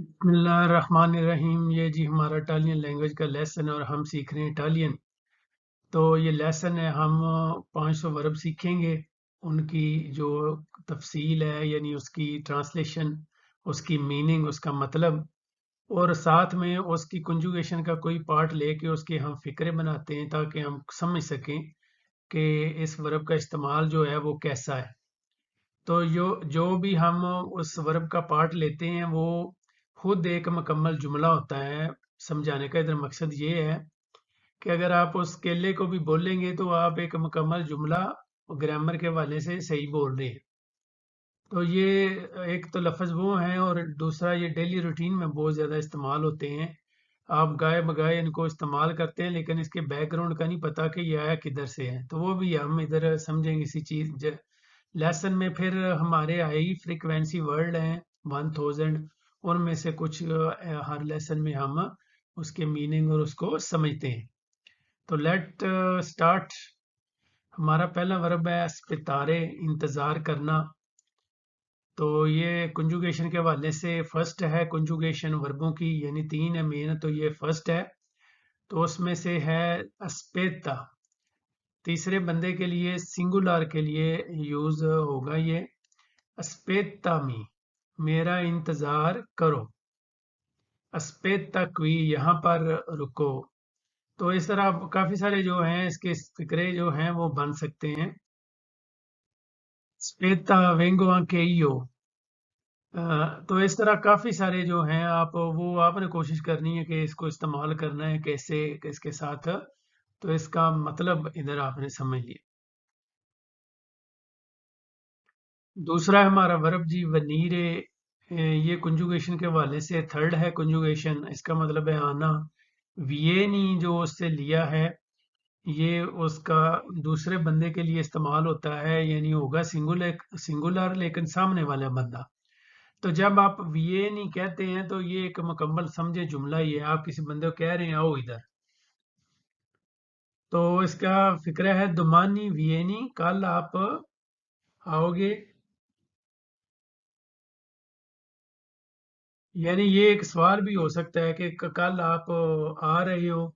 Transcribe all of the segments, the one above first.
बिस्मिल्लाहिर्रहमानिर्रहीम। ये जी हमारा इटालियन लैंग्वेज का लेसन है और हम सीख रहे हैं इटालियन। तो ये लेसन है, हम 500 वर्ब सीखेंगे। उनकी जो तफसील है यानी उसकी ट्रांसलेशन, उसकी मीनिंग, उसका मतलब, और साथ में उसकी कंजुगेशन का कोई पार्ट लेके उसके हम फ़िक्रे बनाते हैं ताकि हम समझ सकें कि इस वर्ब का इस्तेमाल जो है वो कैसा है। तो जो जो भी हम उस वर्ब का पार्ट लेते हैं वो खुद एक मुकम्मल जुमला होता है। समझाने का इधर मकसद ये है कि अगर आप उस केले को भी बोलेंगे तो आप एक मुकम्मल जुमला ग्रामर के हवाले से सही बोल रहे हैं। तो ये एक तो लफ्ज़ वो हैं और दूसरा ये डेली रूटीन में बहुत ज़्यादा इस्तेमाल होते हैं। आप गाए बगाए इनको इस्तेमाल करते हैं लेकिन इसके बैकग्राउंड का नहीं पता कि ये आया किधर से है। तो वो भी हम इधर समझेंगे इसी चीज़ लेसन में। फिर हमारे हाई फ्रीक्वेंसी वर्ड हैं 1000, उनमें से कुछ हर लेसन में हम उसके मीनिंग और उसको समझते हैं। तो लेट स्टार्ट। हमारा पहला वर्ब है अस्पितारे, इंतज़ार करना। तो ये कंजुगेशन के हवाले से फर्स्ट है कंजुगेशन वर्बों की, यानी 3 है मेन, तो ये फर्स्ट है। तो उसमें से है अस्पेता। तीसरे बंदे के लिए सिंगुलर के लिए यूज होगा ये अस्पेत्तामी, मेरा इंतजार करो। अस्पेत्ता qui, यहाँ पर रुको। तो इस तरह काफी सारे जो हैं इसके फिक्रे जो हैं वो बन सकते हैं। स्पेता वेंगो anche io। तो इस तरह काफी सारे जो हैं, आप वो आपने कोशिश करनी है कि इसको इस्तेमाल करना है कैसे, किसके साथ। तो इसका मतलब इधर आपने समझ लिया। दूसरा है हमारा वर्ब जी वनीरे। ये कंजुगेशन के हवाले से थर्ड है कंजुगेशन, इसका मतलब है आना। वियेनी जो उससे लिया है, ये उसका दूसरे बंदे के लिए इस्तेमाल होता है, यानी होगा सिंगुलर सिंगुलर लेकिन सामने वाला बंदा। तो जब आप वियेनी कहते हैं तो ये एक मुकम्मल समझे जुमला ही है, आप किसी बंदे को कह रहे हैं आओ इधर। तो इसका फिक्र है दुमानी वियेनी, कल आप आओगे। यानी ये एक सवाल भी हो सकता है कि कल आप आ रहे हो।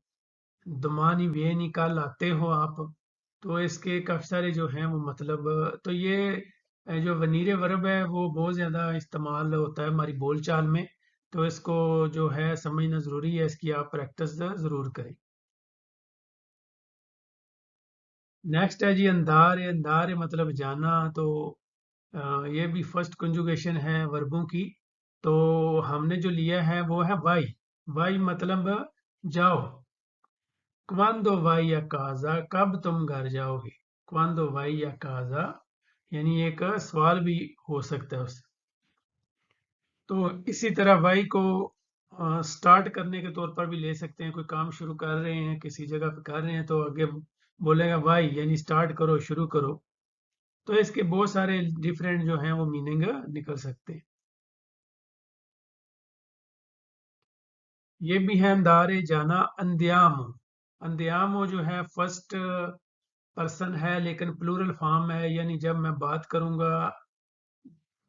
दुमानी वियेनी, कल आते हो आप। तो इसके काफी सारे जो हैं वो मतलब, तो ये जो वनीरे वर्ब है वो बहुत ज़्यादा इस्तेमाल होता है हमारी बोलचाल में। तो इसको जो है समझना ज़रूरी है, इसकी आप प्रैक्टिस ज़रूर करें। नेक्स्ट है जी अंधार। अंधार मतलब जाना। तो ये भी फर्स्ट कंजुगेशन है वर्बों की। तो हमने जो लिया है वो है वाई। वाई मतलब जाओ। क्वांदो वाई या काजा, कब तुम घर जाओगे। क्वांदो वाई या काजा, यानी एक सवाल भी हो सकता है उससे। तो इसी तरह वाई को स्टार्ट करने के तौर पर भी ले सकते हैं। कोई काम शुरू कर रहे हैं, किसी जगह पे कर रहे हैं तो आगे बोलेगा वाई, यानी स्टार्ट करो, शुरू करो। तो इसके बहुत सारे डिफरेंट जो हैं वो मीनिंग निकल सकते हैं। ये भी है अंधारे जाना। अंध्यामो। अंध्यामो जो है फर्स्ट पर्सन है लेकिन प्लूरल फॉर्म है, यानी जब मैं बात करूंगा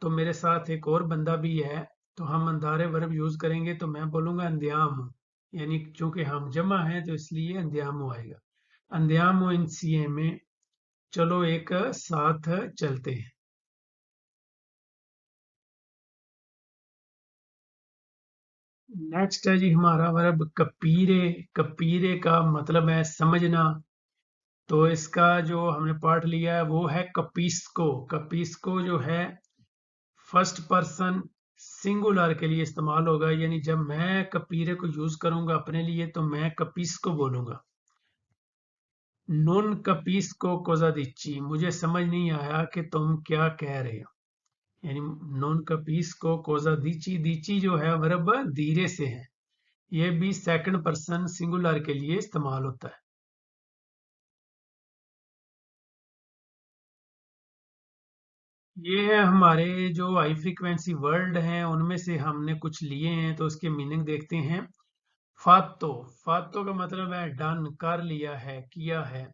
तो मेरे साथ एक और बंदा भी है, तो हम अंधारे वर्ब यूज करेंगे तो मैं बोलूंगा अंध्याम। यानी चूंकि हम जमा हैं तो इसलिए अंध्यामो आएगा। अंध्यामो इंसिeme, चलो एक साथ चलते हैं। नेक्स्ट है जी हमारा वर्ब कपीरे। कपीरे का मतलब है समझना। तो इसका जो हमने पार्ट लिया है वो है कपीस्को। कपीस्को जो है फर्स्ट पर्सन सिंगुलर के लिए इस्तेमाल होगा, यानी जब मैं कपीरे को यूज करूंगा अपने लिए तो मैं कपीस्को बोलूंगा। नॉन कपीस्को कोजा दिच्ची, मुझे समझ नहीं आया कि तुम क्या कह रहे हो। यानी नॉन कपीस्को कोजा दिची। दिची जो है वर्ब धीरे से है, ये भी सेकंड पर्सन सिंगुलर के लिए इस्तेमाल होता है। ये है हमारे जो हाई फ्रीक्वेंसी वर्ड हैं उनमें से हमने कुछ लिए हैं, तो उसके मीनिंग देखते हैं। फातो। फातो का मतलब है डन, कर लिया है, किया है।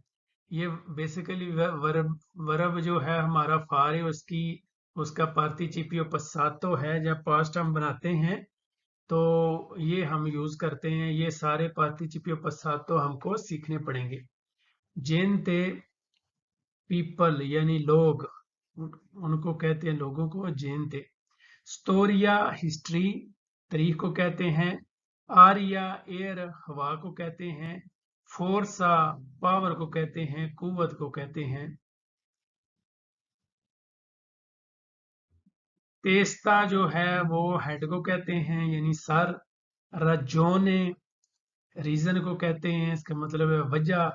ये बेसिकली वर्ब वर्ब जो है हमारा फार है उसकी, उसका पार्टिसिपियो पस्सातो है जब पास्ट हम बनाते हैं। तो ये हम यूज करते हैं। ये सारे पार्टिसिपियो पश्चात हमको सीखने पड़ेंगे। जेनते पीपल यानी लोग, उनको कहते हैं, लोगों को जेनते। स्टोरिया हिस्ट्री, तारीख को कहते हैं। आर्या एयर, हवा को कहते हैं। फोर्सा पावर को कहते हैं, कुवत को कहते हैं। तेस्ता जो है वो हेड को कहते हैं यानी सर। रजोने रीजन को कहते हैं, इसका मतलब है वजह।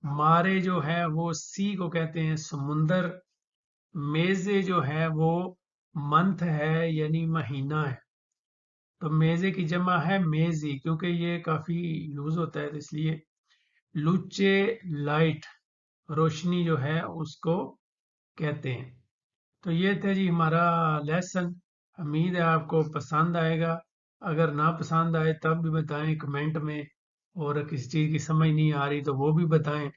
मारे जो है वो सी को कहते हैं, समुंदर। मेजे जो है वो मंथ है यानी महीना है। तो मेजे की जमा है मेजी, क्योंकि ये काफी यूज होता है तो इसलिए। लुचे लाइट, रोशनी जो है उसको कहते हैं। तो ये था जी हमारा लेसन। उम्मीद है आपको पसंद आएगा। अगर ना पसंद आए तब भी बताएं कमेंट में, और किसी चीज़ की समझ नहीं आ रही तो वो भी बताएं।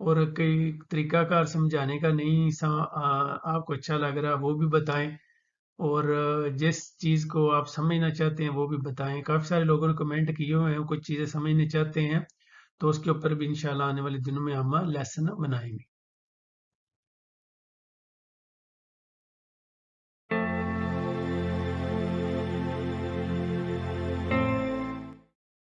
और कई तरीकाकार समझाने का नहीं आपको अच्छा लग रहा वो भी बताएं। और जिस चीज़ को आप समझना चाहते हैं वो भी बताएं। काफ़ी सारे लोगों ने कमेंट किए हुए हैं, कुछ चीज़ें समझना चाहते हैं, तो उसके ऊपर भी इंशाल्लाह आने वाले दिनों में हम लेसन बनाएंगे।